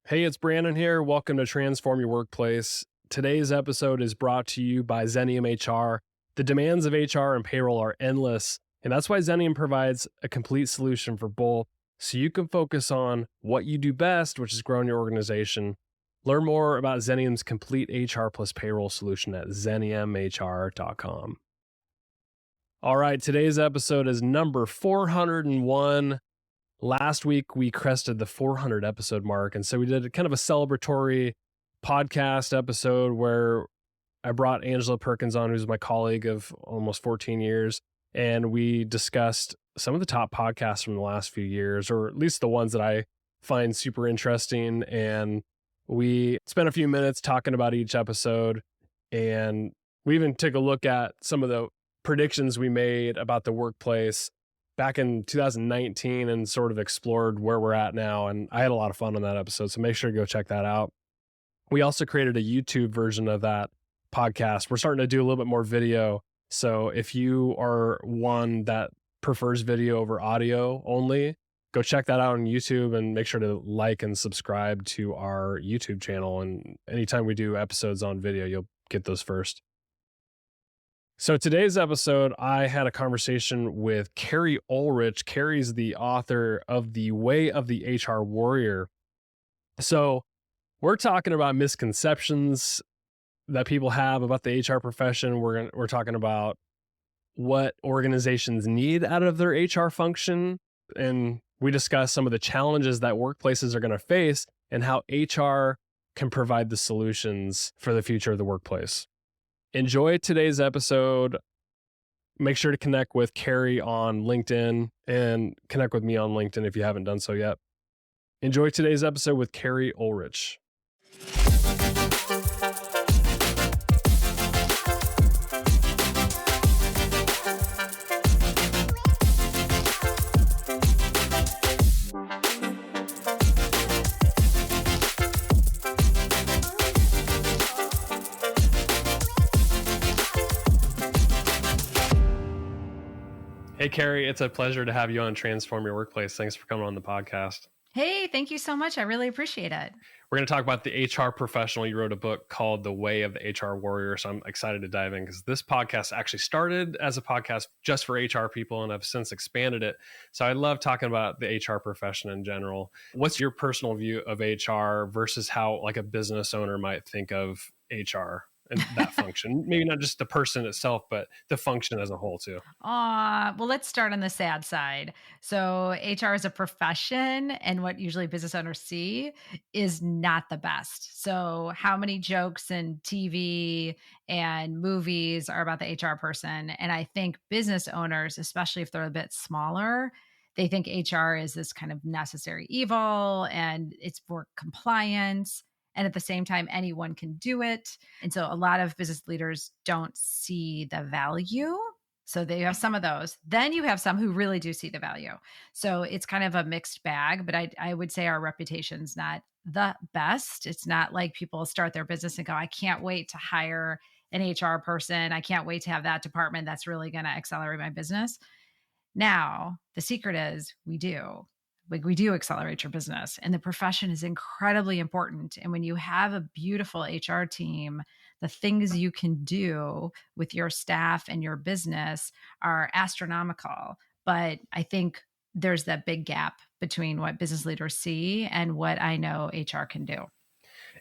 Hey, it's Brandon here. Welcome to Transform Your Workplace. Today's episode is brought to you by Xenium HR. The demands of HR and payroll are endless, and that's why Xenium provides a complete solution for both, so you can focus on what you do best, which is growing your organization. Learn more about Xenium's complete HR plus payroll solution at xeniumhr.com. All right, today's episode is number 401. Last week, we crested the 400 episode mark. And so we did kind of a celebratory podcast episode where I brought Angela Perkins on, who's my colleague of almost 14 years. And we discussed some of the top podcasts from the last few years, or at least the ones that I find super interesting. And we spent a few minutes talking about each episode. And we even took a look at some of the predictions we made about the workplace back in 2019 and sort of explored where we're at now. And I had a lot of fun on that episode, so make sure to go check that out. We also created a YouTube version of that podcast. We're starting to do a little bit more video. So if you are one that prefers video over audio only, go check that out on YouTube and make sure to like and subscribe to our YouTube channel. And anytime we do episodes on video, you'll get those first. So today's episode, I had a conversation with Keri Olrich. Keri's the author of The Way of the HR Warrior. So we're talking about misconceptions that people have about the HR profession. We're talking about what organizations need out of their HR function. And we discuss some of the challenges that workplaces are going to face and how HR can provide the solutions for the future of the workplace. Enjoy today's episode. Make sure to connect with Keri on LinkedIn and connect with me on LinkedIn if you haven't done so yet. Enjoy today's episode with Keri Olrich. Hey, Keri, it's a pleasure to have you on Transform Your Workplace. Thanks for coming on the podcast. Hey, thank you so much. I really appreciate it. We're going to talk about the HR professional. You wrote a book called The Way of the HR Warrior. So I'm excited to dive in because this podcast actually started as a podcast just for HR people, and I've since expanded it. So I love talking about the HR profession in general. What's your personal view of HR versus how like a business owner might think of HR? And that function, maybe not just the person itself, but the function as a whole too. Well, let's start on the sad side. So HR is a profession, and what usually business owners see is not the best. So how many jokes in TV and movies are about the HR person? And I think business owners, especially if they're a bit smaller, they think HR is this kind of necessary evil and it's for compliance. And at the same time, anyone can do it. And so a lot of business leaders don't see the value. So they have some of those. Then you have some who really do see the value. So it's kind of a mixed bag, but I would say our reputation's not the best. It's not like people start their business and go, I can't wait to hire an HR person. I can't wait to have that department that's really going to accelerate my business. Now, the secret is we do. We do accelerate your business, and the profession is incredibly important. And when you have a beautiful HR team, the things you can do with your staff and your business are astronomical. But I think there's that big gap between what business leaders see and what I know HR can do.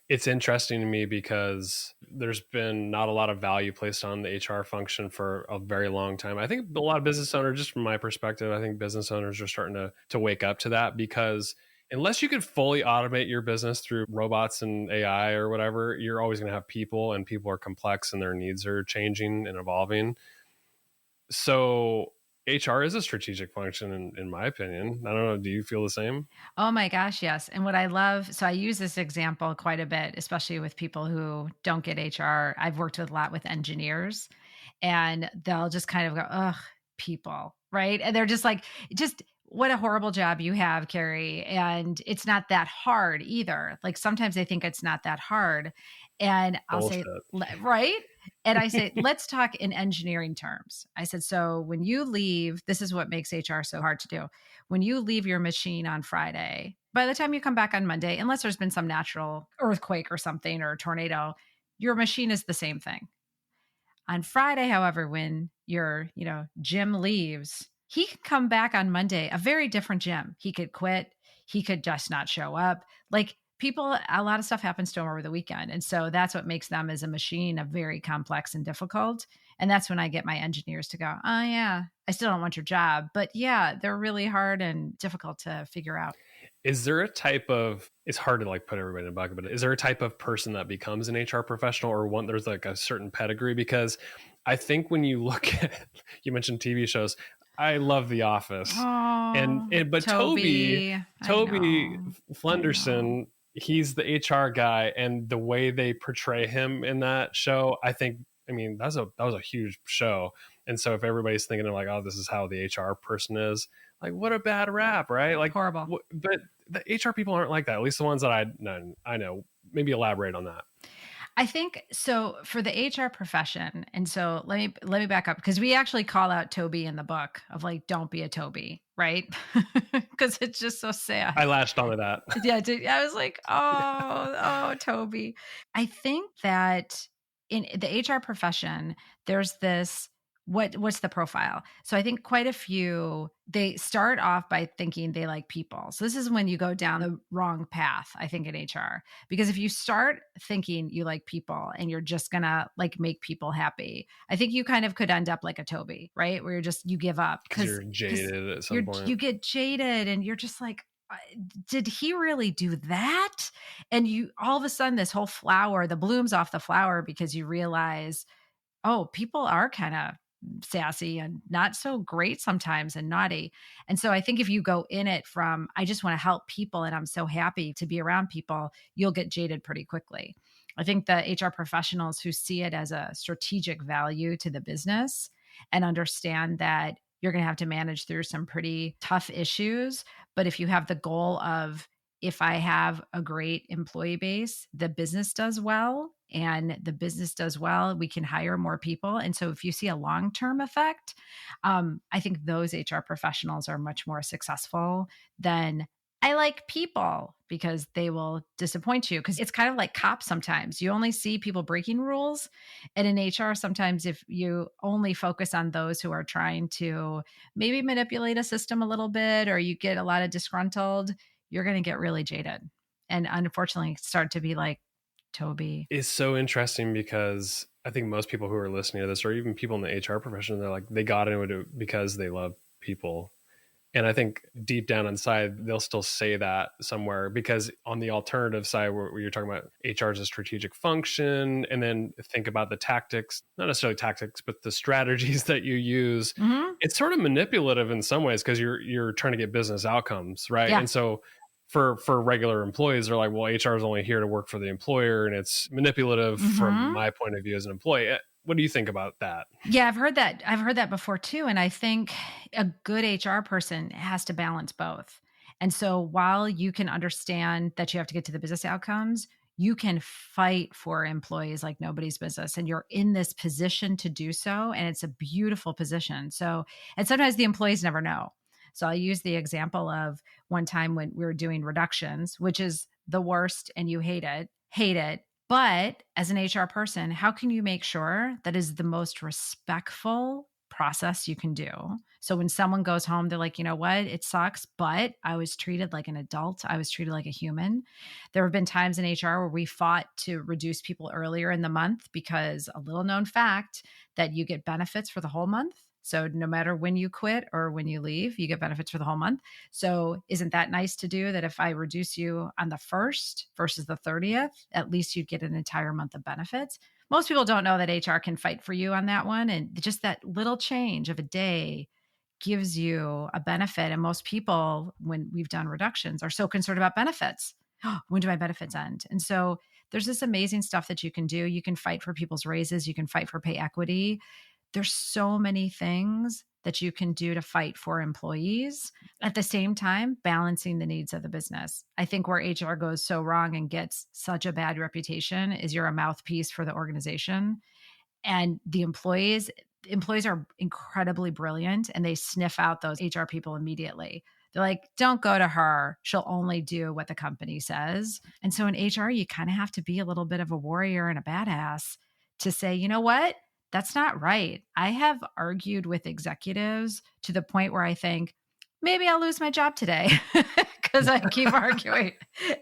It's interesting to me because there's been not a lot of value placed on the HR function for a very long time. I think a lot of business owners, just from my perspective, I think business owners are starting to wake up to that, because unless you could fully automate your business through robots and AI or whatever, you're always going to have people, and people are complex and their needs are changing and evolving. So HR is a strategic function, in my opinion. I don't know. Do you feel the same? Oh my gosh, yes. And what I love, so I use this example quite a bit, especially with people who don't get HR. I've worked with a lot with engineers, and they'll just kind of go, ugh, people, right? And they're just like, just what a horrible job you have, Keri. And it's not that hard either. Like sometimes they think it's not that hard. And I'll Bullshit. say, right? And I say, let's talk in engineering terms. I said, so when you leave, this is what makes HR so hard to do. When you leave your machine on Friday, by the time you come back on Monday, unless there's been some natural earthquake or something or a tornado, your machine is the same thing. On Friday, however, when your, Jim leaves, he could come back on Monday, a very different Jim. He could quit. He could just not show up. Like people, a lot of stuff happens to him over the weekend. And so that's what makes them as a machine a very complex and difficult. And that's when I get my engineers to go, oh, yeah, I still don't want your job. But yeah, they're really hard and difficult to figure out. Is there a type of, it's hard to like put everybody in a bucket, but is there a type of person that becomes an HR professional, or one there's like a certain pedigree? Because I think when you look at, you mentioned TV shows, I love The Office. Oh, But Toby, I Toby know. I know. Flenderson, he's the HR guy, and the way they portray him in that show, I think, I mean, that was a huge show. And so if everybody's thinking of like, oh, this is how the HR person is, like, what a bad rap, right? Like, Horrible. but the HR people aren't like that. At least the ones that I know. Maybe elaborate on that. I think so for the HR profession. And so let me back up because we actually call out Toby in the book of like, don't be a Toby, right? Because it's just so sad. I latched onto that. Yeah, I was like, oh, Toby. I think that in the HR profession, there's this what's the profile? So I think quite a few they start off by thinking they like people. So this is when you go down the wrong path, I think, in HR. Because if you start thinking you like people and you're just gonna like make people happy, I think you kind of could end up like a Toby, right? Where you give up Because you're jaded at some point. you get jaded and you're just like, did he really do that? And you all of a sudden this whole flower, the blooms off the flower because you realize, oh, people are kind of sassy and not so great sometimes and naughty. And so I think if you go in it from, I just want to help people and I'm so happy to be around people, you'll get jaded pretty quickly. I think the HR professionals who see it as a strategic value to the business and understand that you're going to have to manage through some pretty tough issues. But if you have the goal of, if I have a great employee base, the business does well, and the business does well, we can hire more people. And so if you see a long-term effect, I think those HR professionals are much more successful than I like people, because they will disappoint you. Because it's kind of like cops sometimes. You only see people breaking rules. And in HR, sometimes if you only focus on those who are trying to maybe manipulate a system a little bit, or you get a lot of disgruntled, you're going to get really jaded and unfortunately start to be like Toby. It's so interesting because I think most people who are listening to this, or even people in the HR profession, they're like, they got into it because they love people. And I think deep down inside, they'll still say that somewhere, because on the alternative side, where you're talking about HR as a strategic function, and then think about the tactics, not necessarily tactics, but the strategies that you use, Mm-hmm. it's sort of manipulative in some ways because you're trying to get business outcomes, right? Yeah. And so for regular employees, they're like, well, HR is only here to work for the employer, and it's manipulative from Mm-hmm. my point of view as an employee. What do you think about that? Yeah, I've heard that. I've heard that before too. And I think a good HR person has to balance both. And so while you can understand that you have to get to the business outcomes, you can fight for employees like nobody's business. And you're in this position to do so. And it's a beautiful position. So, and sometimes the employees never know. So I'll use the example of one time when we were doing reductions, which is the worst and you hate it. But as an HR person, how can you make sure that is the most respectful process you can do? So when someone goes home, they're like, you know what? It sucks, but I was treated like an adult. I was treated like a human. There have been times in HR where we fought to reduce people earlier in the month because a little known fact that you get benefits for the whole month. So no matter when you quit or when you leave, you get benefits for the whole month. So isn't that nice to do, that if I reduce you on the 1st versus the 30th, at least you'd get an entire month of benefits? Most people don't know that HR can fight for you on that one. And just that little change of a day gives you a benefit. And most people, when we've done reductions, are so concerned about benefits. When do my benefits end? And so there's this amazing stuff that you can do. You can fight for people's raises. You can fight for pay equity. There's so many things that you can do to fight for employees, at the same time balancing the needs of the business. I think where HR goes so wrong and gets such a bad reputation is you're a mouthpiece for the organization, and the employees are incredibly brilliant and they sniff out those HR people immediately. They're like, don't go to her. She'll only do what the company says. And so in HR, you kind of have to be a little bit of a warrior and a badass to say, you know what? That's not right. I have argued with executives to the point where I think maybe I'll lose my job today because I keep arguing.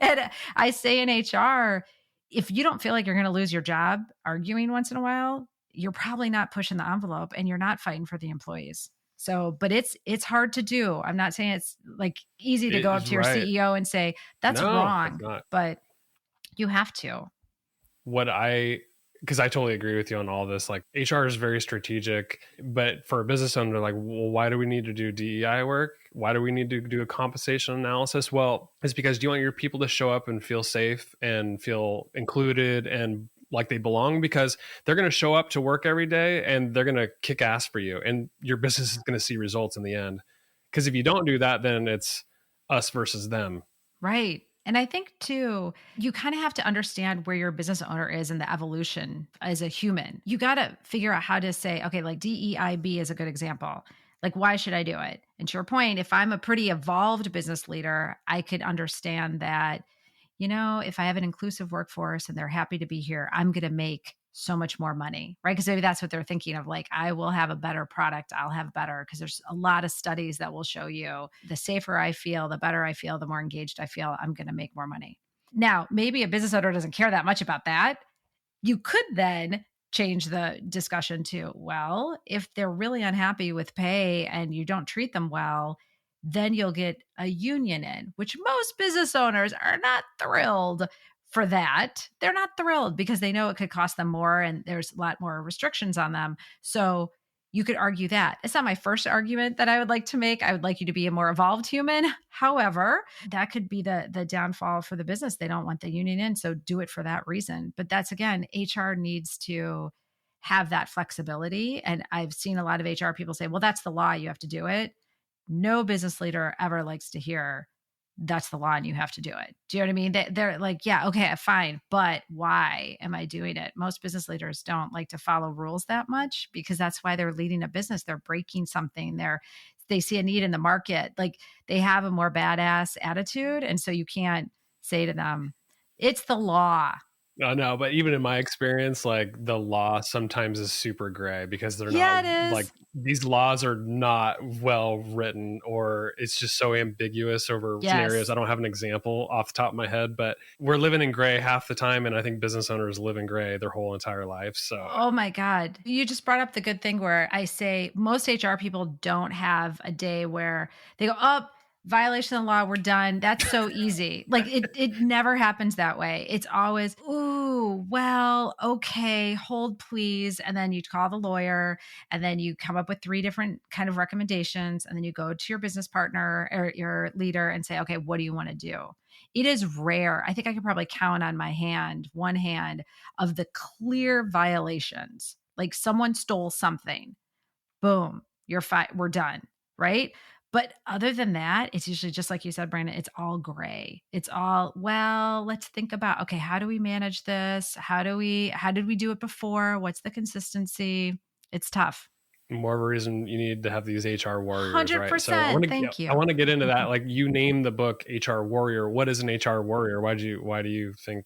And I say in HR, if you don't feel like you're going to lose your job arguing once in a while, you're probably not pushing the envelope and you're not fighting for the employees. So, but it's hard to do. I'm not saying it's like easy to It go up is to your right. CEO and say that's No, it's wrong, not. but you have to. What I because I totally agree with you on all this. Like HR is very strategic, but for a business owner, like, well, why do we need to do DEI work? Why do we need to do a compensation analysis? Well, it's because you want your people to show up and feel safe and feel included and like they belong, because they're going to show up to work every day and they're going to kick ass for you, and your business is going to see results in the end. Because if you don't do that, then it's us versus them. Right. And I think too, you kind of have to understand where your business owner is in the evolution as a human. You got to figure out how to say, okay, like DEIB is a good example. Like, why should I do it? And to your point, if I'm a pretty evolved business leader, I could understand that, if I have an inclusive workforce and they're happy to be here, I'm going to make so much more money, right? Because maybe that's what they're thinking of. Like, I will have a better product. I'll have better, because there's a lot of studies that will show you the safer I feel, the better I feel, the more engaged I feel, I'm going to make more money. Now, maybe a business owner doesn't care that much about that. You could then change the discussion to, well, if they're really unhappy with pay and you don't treat them well, then you'll get a union in, which most business owners are not thrilled for that. They're not thrilled because they know it could cost them more and there's a lot more restrictions on them. So you could argue that. It's not my first argument that I would like to make. I would like you to be a more evolved human. However, that could be the downfall for the business. They don't want the union in, so do it for that reason. But that's, again, HR needs to have that flexibility. And I've seen a lot of HR people say, well, that's the law, you have to do it. No business leader ever likes to hear that's the law and you have to do it. Do you know what I mean? They're like, yeah, okay, fine. But why am I doing it? Most business leaders don't like to follow rules that much because that's why they're leading a business. They're breaking something. They see a need in the market. Like, they have a more badass attitude. And so you can't say to them, it's the law. No, but even in my experience, like the law sometimes is super gray because they're not Yeah, it like is. these laws are not well written, or it's just so ambiguous over scenarios. Yes. I don't have an example off the top of my head, but we're living in gray half the time. And I think business owners live in gray their whole entire life. So Oh my God. You just brought up the good thing where I say most HR people don't have a day where they go, up, violation of the law, we're done. That's so easy. Like, it never happens that way. It's always, ooh, well, okay, hold please. And then you call the lawyer and then you come up with 3 different kind of recommendations. And then you go to your business partner or your leader and say, okay, what do you want to do? It is rare. I think I could probably count on one hand of the clear violations. Like, someone stole something, boom, we're done, right? But other than that, it's usually just like you said, Brandon, it's all gray. It's all, well, let's think about, okay, how do we manage this? How did we do it before? What's the consistency? It's tough. more of a reason you need to have these HR warriors, right? So $100. Thank I you. want to get into that. Like, you named the book HR Warrior. What is an HR warrior? Why do you think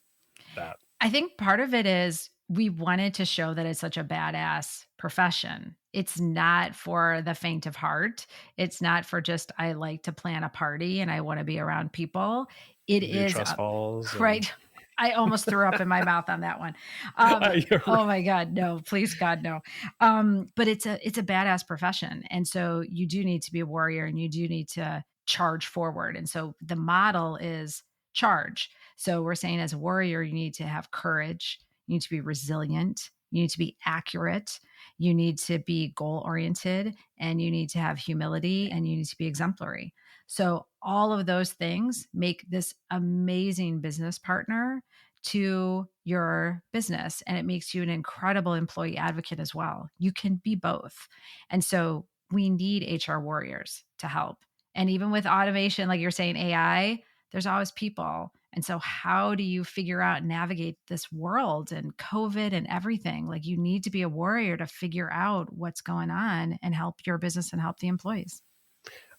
that? I think part of it is we wanted to show that it's such a badass profession. It's not for the faint of heart. It's not for just, I like to plan a party and I want to be around people. It Do is trust falls and right. I almost threw up in my mouth on that one. You're right. Oh my God, no, please God, no. But it's a badass profession. And so you do need to be a warrior and you do need to charge forward. And so the model is charge. So we're saying as a warrior, you need to have courage, you need to be resilient, you need to be accurate, you need to be goal oriented, and you need to have humility and you need to be exemplary. So all of those things make this amazing business partner to your business. And it makes you an incredible employee advocate as well. You can be both. And so we need HR warriors to help. And even with automation, like you're saying, AI, there's always people. And so how do you figure out and navigate this world and COVID and everything? Like, you need to be a warrior to figure out what's going on and help your business and help the employees.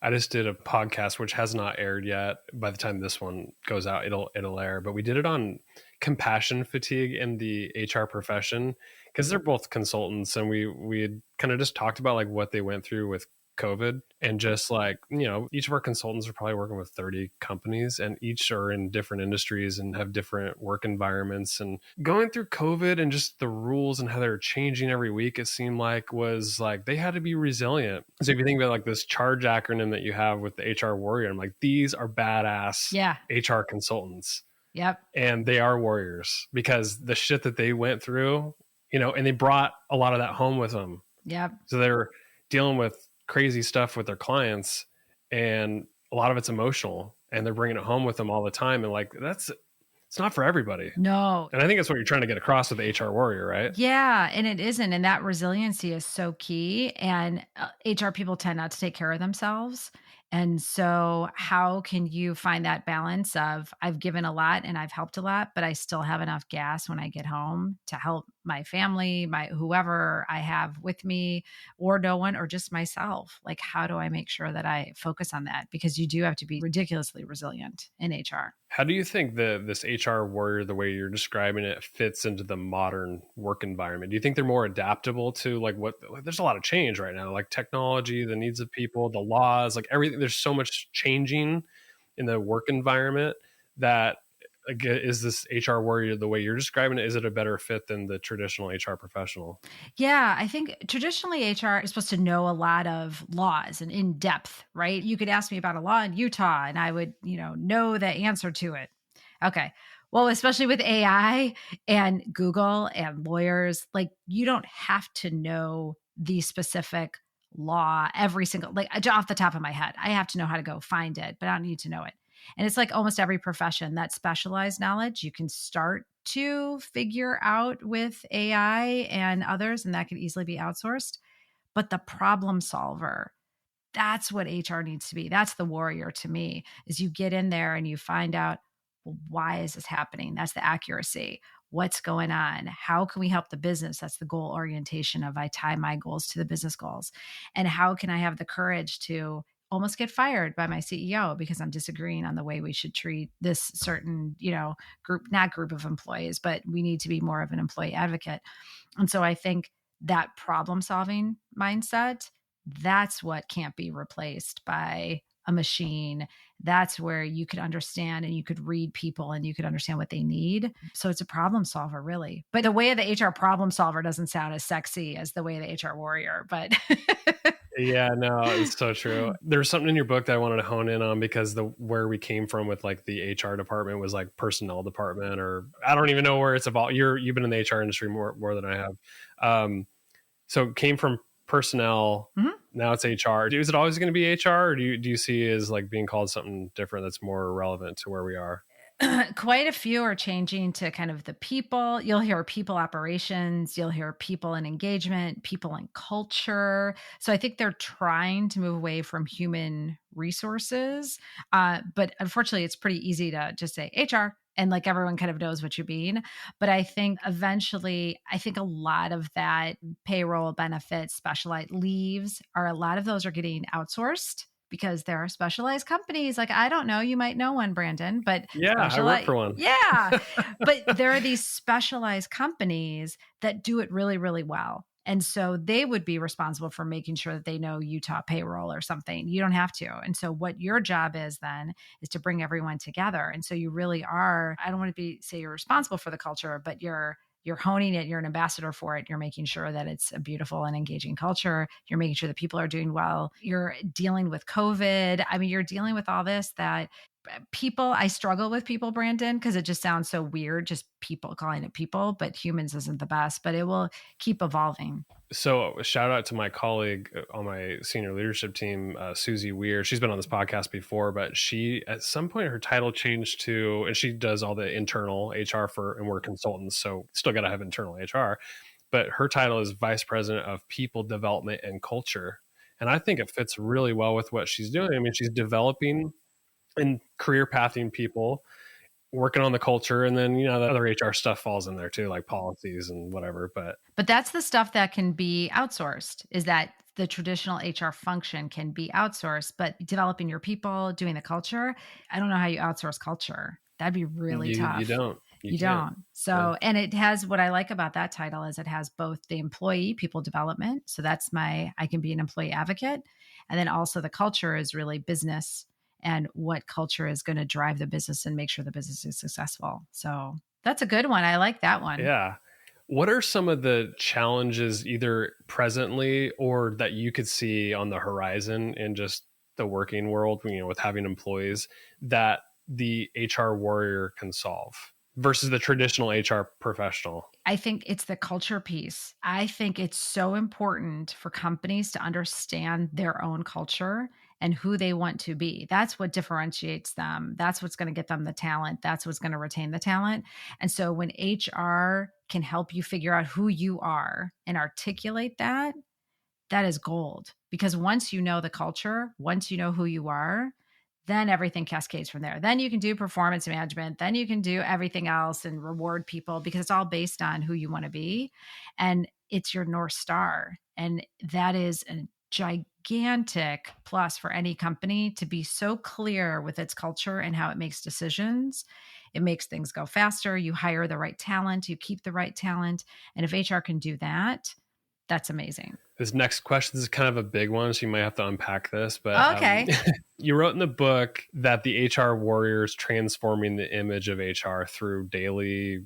I just did a podcast which has not aired yet. By the time this one goes out, it'll air. But we did it on compassion fatigue in the HR profession because they're both consultants, and we had kind of just talked about like what they went through with COVID, and just like, each of our consultants are probably working with 30 companies, and each are in different industries and have different work environments. And going through COVID and just the rules and how they're changing every week, it seemed like was like they had to be resilient. So if you think about like this charge acronym that you have with the HR warrior, I'm like, these are badass Yeah. HR consultants. Yep. And they are warriors because the shit that they went through, and they brought a lot of that home with them. Yep. So they're dealing with crazy stuff with their clients, and a lot of it's emotional, and they're bringing it home with them all the time. And like, it's not for everybody. No. And I think that's what you're trying to get across with the HR warrior, right? Yeah, and it isn't, and that resiliency is so key, and, HR people tend not to take care of themselves, and so how can you find that balance of, "I've given a lot and I've helped a lot, but I still have enough gas when I get home to help my family, my whoever I have with me, or no one, or just myself?" Like, how do I make sure that I focus on that? Because you do have to be ridiculously resilient in HR. How do you think this HR warrior, the way you're describing it, fits into the modern work environment? Do you think they're more adaptable to like what? Like, there's a lot of change right now, like technology, the needs of people, the laws, like everything. There's so much changing in the work environment that, like, is this HR warrior the way you're describing it? Is it a better fit than the traditional HR professional? Yeah, I think traditionally HR is supposed to know a lot of laws and in depth, right? You could ask me about a law in Utah and I would, know the answer to it. Okay. Well, especially with AI and Google and lawyers, like you don't have to know the specific law every single, like off the top of my head. I have to know how to go find it, but I don't need to know it. And it's like almost every profession, that specialized knowledge you can start to figure out with AI and others, and that could easily be outsourced. But the problem solver, that's what HR needs to be. That's the warrior to me, is you get in there and you find out, well, why is this happening? That's the accuracy. What's going on? How can we help the business? That's the goal orientation of I tie my goals to the business goals. And how can I have the courage to almost get fired by my CEO because I'm disagreeing on the way we should treat this certain, not group of employees, but we need to be more of an employee advocate. And so I think that problem solving mindset, that's what can't be replaced by a machine. That's where you could understand and you could read people and you could understand what they need. So it's a problem solver, really. But the way of the HR problem solver doesn't sound as sexy as the way of the HR warrior, but Yeah, no, it's so true. There's something in your book that I wanted to hone in on because the where we came from with like the HR department was like personnel department, or I don't even know where it's about. You've been in the HR industry more than I have. So it came from personnel. Mhm. Now it's HR. Is it always going to be HR, or do you see it as like being called something different that's more relevant to where we are? Quite a few are changing to kind of the people. You'll hear people operations, you'll hear people and engagement, people and culture. So I think they're trying to move away from human resources. But unfortunately, it's pretty easy to just say HR and like everyone kind of knows what you mean. But I think eventually, I think a lot of that payroll benefits, specialized leaves are a lot of those are getting outsourced because there are specialized companies. Like, I don't know, you might know one, Brandon, but Yeah, I work specialized, for one. yeah. But there are these specialized companies that do it really, really well. And so they would be responsible for making sure that they know Utah payroll or something. You don't have to. And so what your job is then is to bring everyone together. And so you really are, I don't want to say you're responsible for the culture, but you're honing it, you're an ambassador for it, you're making sure that it's a beautiful and engaging culture, you're making sure that people are doing well, you're dealing with COVID. I mean, you're dealing with all this that people, I struggle with people, Brandon, because it just sounds so weird, just people calling it people, but humans isn't the best, but it will keep evolving. So a shout out to my colleague on my senior leadership team, Susie Weir. She's been on this podcast before, but she at some point her title changed to, and she does all the internal HR and we're consultants, so still got to have internal HR. But her title is Vice President of People Development and Culture, and I think it fits really well with what she's doing. I mean, she's developing and career pathing people, working on the culture, and then the other HR stuff falls in there too, like policies and whatever. But But that's the stuff that can be outsourced, is that the traditional HR function can be outsourced, but developing your people, doing the culture, I don't know how you outsource culture. That'd be really You tough. don't. You You can't. don't. Yeah. So, and it has what I like about that title is it has both the employee people development. So that's I can be an employee advocate. And then also the culture is really business and what culture is going to drive the business and make sure the business is successful. So that's a good one. I like that one. Yeah. What are some of the challenges either presently or that you could see on the horizon in just the working world, with having employees that the HR warrior can solve versus the traditional HR professional? I think it's the culture piece. I think it's so important for companies to understand their own culture and who they want to be. That's what differentiates them. That's what's going to get them the talent. That's what's going to retain the talent. And so when HR can help you figure out who you are and articulate that, that is gold. Because once you know the culture, once you know who you are, then everything cascades from there. Then you can do performance management. Then you can do everything else and reward people because it's all based on who you want to be. And it's your North Star. And that is a gigantic plus for any company to be so clear with its culture and how it makes decisions. It makes things go faster. You hire the right talent, you keep the right talent. And if HR can do that, that's amazing. This next question is kind of a big one, so you might have to unpack this. But Okay. you wrote in the book that the HR warrior is transforming the image of HR through daily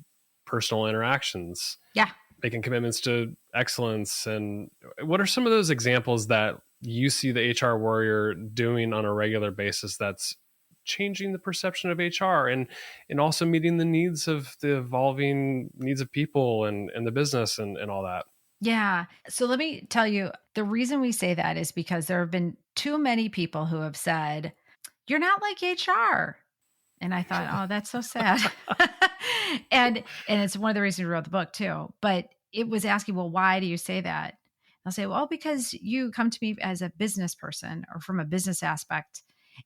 personal interactions, Yeah. making commitments to excellence. And what are some of those examples that you see the HR warrior doing on a regular basis that's changing the perception of HR and also meeting the needs of the evolving needs of people and the business and all that? Yeah. So let me tell you the reason we say that is because there have been too many people who have said, "You're not like HR." And I thought, "Oh, that's so sad." And it's one of the reasons we wrote the book too. But it was asking, "Well, why do you say that?" I'll say, "Well, because you come to me as a business person or from a business aspect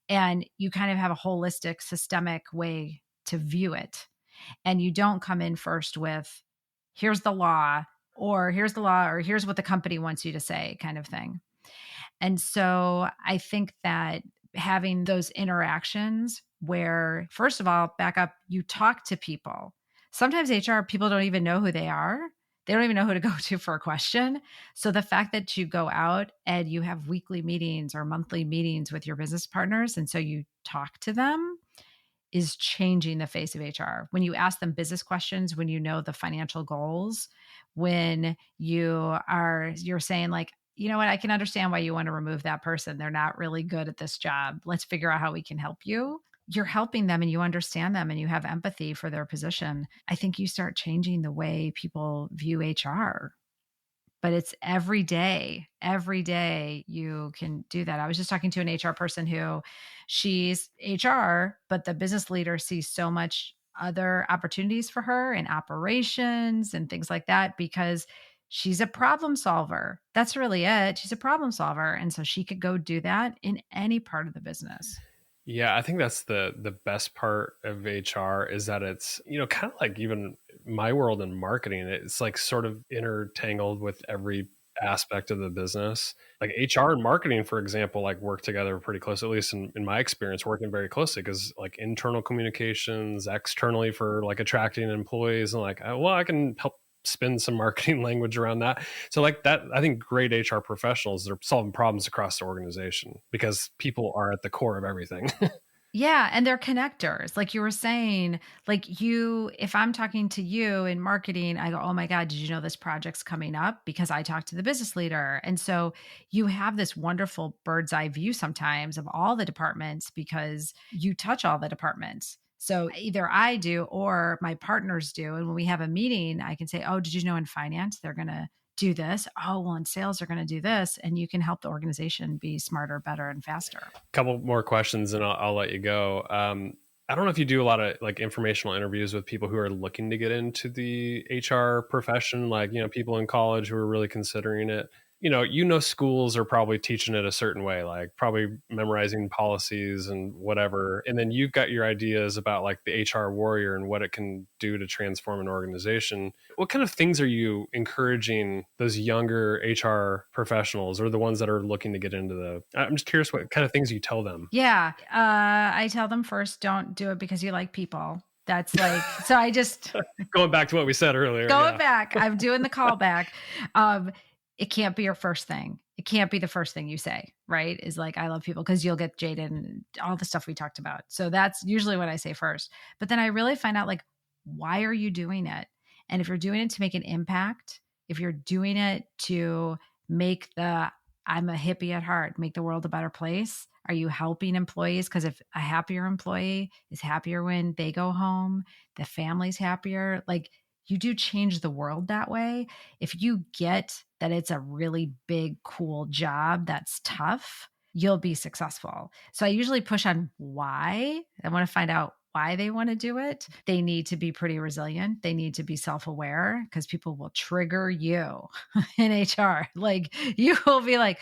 and you kind of have a holistic systemic way to view it. And you don't come in first with here's the law or here's the law or here's what the company wants you to say kind of thing." And so I think that having those interactions where, first of all, back up, you talk to people. Sometimes HR people don't even know who they are. They don't even know who to go to for a question. So the fact that you go out and you have weekly meetings or monthly meetings with your business partners, and so you talk to them, is changing the face of HR. When you ask them business questions, when you know the financial goals, when you're saying like, "You know what, I can understand why you want to remove that person. They're not really good at this job. Let's figure out how we can help you." You're helping them and you understand them and you have empathy for their position. I think you start changing the way people view HR, but it's every day. Every day you can do that. I was just talking to an HR person who she's HR, but the business leader sees so much other opportunities for her in operations and things like that because she's a problem solver. That's really it. She's a problem solver. And so she could go do that in any part of the business. Yeah, I think that's the best part of HR is that it's, kind of like even my world in marketing, it's like sort of intertangled with every aspect of the business. Like HR and marketing, for example, like work together pretty close, at least in my experience, working very closely because like internal communications, externally for like attracting employees and like, well, I can help spin some marketing language around that. So like that, I think great HR professionals, they're solving problems across the organization because people are at the core of everything. Yeah, and they're connectors. Like you were saying, like if I'm talking to you in marketing, I go, "Oh my God, did you know this project's coming up?" Because I talked to the business leader. And so you have this wonderful bird's eye view sometimes of all the departments because you touch all the departments. So either I do or my partners do. And when we have a meeting, I can say, "Oh, did you know in finance they're going to do this? Oh, well, in sales, they're going to do this." And you can help the organization be smarter, better, and faster. Couple more questions and I'll let you go. I don't know if you do a lot of like informational interviews with people who are looking to get into the HR profession, like, people in college who are really considering it. schools are probably teaching it a certain way, like probably memorizing policies and whatever. And then you've got your ideas about like the HR warrior and what it can do to transform an organization. What kind of things are you encouraging those younger HR professionals or the ones that are looking to get into I'm just curious what kind of things you tell them. Yeah. I tell them first, don't do it because you like people. That's like, so I just Going back to what we said earlier. going Yeah. back, I'm doing the callback. It can't be your first thing. It can't be the first thing you say, right? Is like, I love people, because you'll get jaded and all the stuff we talked about. So that's usually what I say first. But then I really find out, like, why are you doing it? And if you're doing it to make an impact, if you're doing it to make I'm a hippie at heart, make the world a better place. Are you helping employees? Because if a happier employee is happier when they go home, the family's happier. Like, you do change the world that way. If you get that it's a really big, cool job that's tough, you'll be successful. So I usually push on why. I want to find out why they want to do it. They need to be pretty resilient. They need to be self-aware, because people will trigger you in HR. Like, you will be like,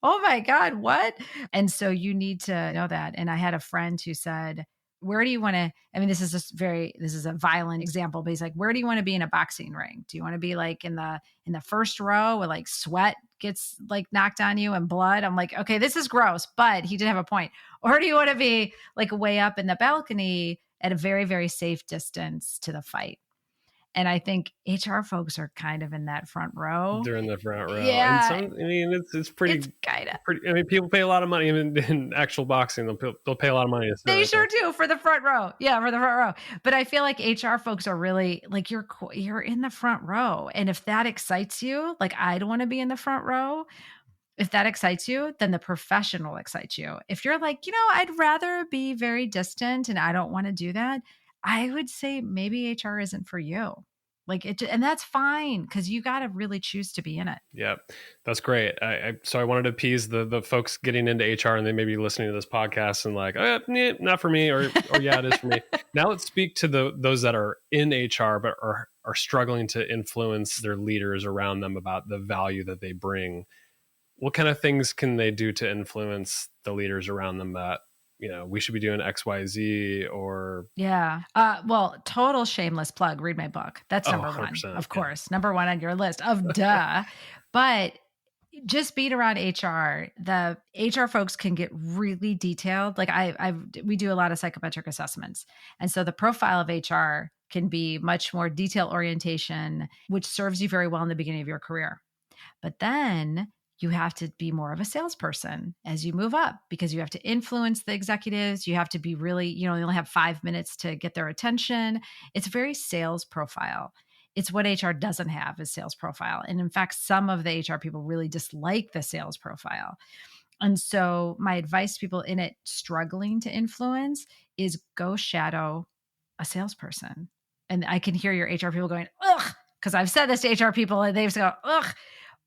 oh my God, what? And so you need to know that. And I had a friend who said, where do you want to, I mean, this is a violent example, but he's like, where do you want to be in a boxing ring? Do you want to be like in the first row where like sweat gets like knocked on you and blood? I'm like, okay, this is gross, but he did have a point. Or do you want to be like way up in the balcony at a very, very safe distance to the fight? And I think HR folks are kind of in that front row. They're in the front row. And Yeah, it's pretty, it's kind of. I mean, people pay a lot of money in actual boxing. They'll pay a lot of money. They sure do, for the front row. Yeah, for the front row. But I feel like HR folks are really like, you're in the front row. And if that excites you, like, I don't want to be in the front row. If that excites you, then the profession will excite you. If you're like, I'd rather be very distant and I don't want to do that, I would say maybe HR isn't for you. Like, and that's fine, because you got to really choose to be in it. Yeah, that's great. So I wanted to appease the folks getting into HR, and they may be listening to this podcast and like, not for me, or yeah, it is for me. Now let's speak to those that are in HR but are struggling to influence their leaders around them about the value that they bring. What kind of things can they do to influence the leaders around them that, we should be doing X, Y, Z, or... Yeah. Well, total shameless plug. Read my book. That's number one, of course. Yeah. Number one on your list of duh. But just being around HR, the HR folks can get really detailed. Like, we do a lot of psychometric assessments. And so the profile of HR can be much more detail orientation, which serves you very well in the beginning of your career. But then you have to be more of a salesperson as you move up, because you have to influence the executives. You have to be really, you only have 5 minutes to get their attention. It's a very sales profile. It's what HR doesn't have, is sales profile. And in fact, some of the HR people really dislike the sales profile. And so my advice to people in it struggling to influence is go shadow a salesperson. And I can hear your HR people going, ugh, because I've said this to HR people and they've said, ugh.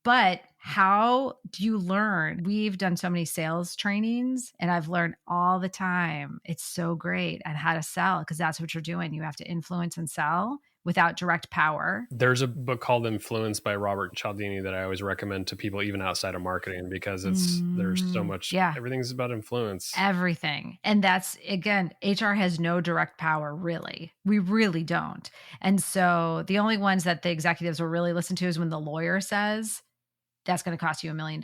But how do you learn? We've done so many sales trainings, and I've learned all the time. It's so great at how to sell, because that's what you're doing. You have to influence and sell without direct power. There's a book called Influence by Robert Cialdini that I always recommend to people, even outside of marketing, because there's so much, everything's about influence. Everything. And that's, again, HR has no direct power, really. We really don't. And so the only ones that the executives will really listen to is when the lawyer says, that's going to cost you $1 million.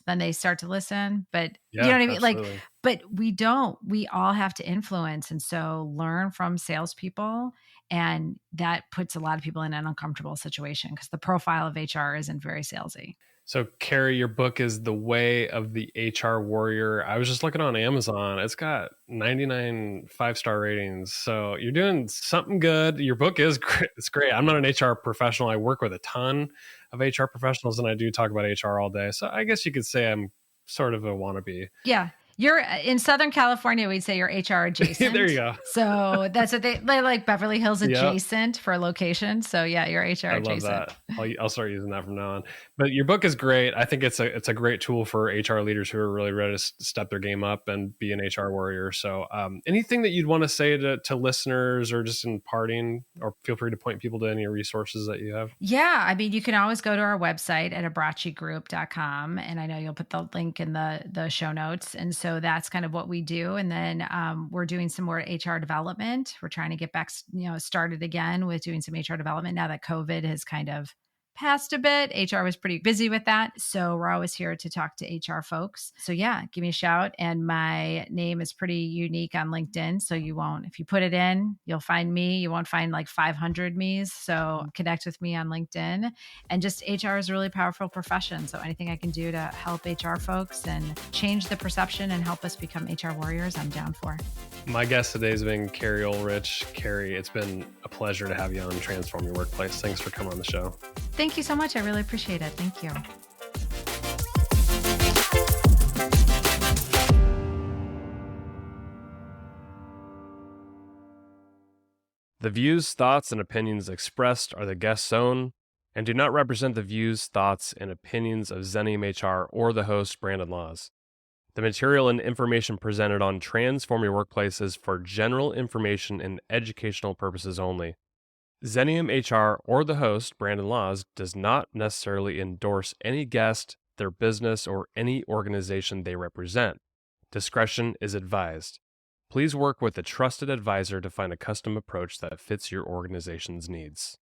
Then they start to listen. But you know what I mean? Absolutely. Like, but we don't. We all have to influence. And so learn from salespeople. And that puts a lot of people in an uncomfortable situation, because the profile of HR isn't very salesy. So, Keri, your book is The Way of the HR Warrior. I was just looking on Amazon. It's got 99 5-star ratings. So you're doing something good. Your book is great. It's great. I'm not an HR professional. I work with a ton of HR professionals, and I do talk about HR all day. So I guess you could say I'm sort of a wannabe. Yeah. You're in Southern California, we'd say you're HR There you adjacent. go. So that's what they like Beverly Hills Yep. adjacent for location. So yeah, you're HR I love adjacent. that. I'll start using that from now on. But your book is great. I think it's a great tool for HR leaders who are really ready to step their game up and be an HR warrior. So, anything that you'd want to say to listeners, or just in parting, or feel free to point people to any resources that you have. Yeah, I mean, you can always go to our website at abrachigroup.com, and I know you'll put the link in the show notes. And so that's kind of what we do. And then we're doing some more HR development. We're trying to get back, started again with doing some HR development now that COVID has kind of passed a bit. HR was pretty busy with that. So we're always here to talk to HR folks. So yeah, give me a shout. And my name is pretty unique on LinkedIn. So you won't, if you put it in, you'll find me. You won't find like 500 me's. So connect with me on LinkedIn. And just HR is a really powerful profession. So anything I can do to help HR folks and change the perception and help us become HR warriors, I'm down for. My guest today has been Keri Olrich. Keri, it's been a pleasure to have you on Transform Your Workplace. Thanks for coming on the show. Thank you so much. I really appreciate it. Thank you. The views, thoughts, and opinions expressed are the guest's own and do not represent the views, thoughts, and opinions of Xenium HR or the host, Brandon Laws. The material and information presented on Transform Your Workplace is for general information and educational purposes only. Xenium HR or the host, Brandon Laws, does not necessarily endorse any guest, their business, or any organization they represent. Discretion is advised. Please work with a trusted advisor to find a custom approach that fits your organization's needs.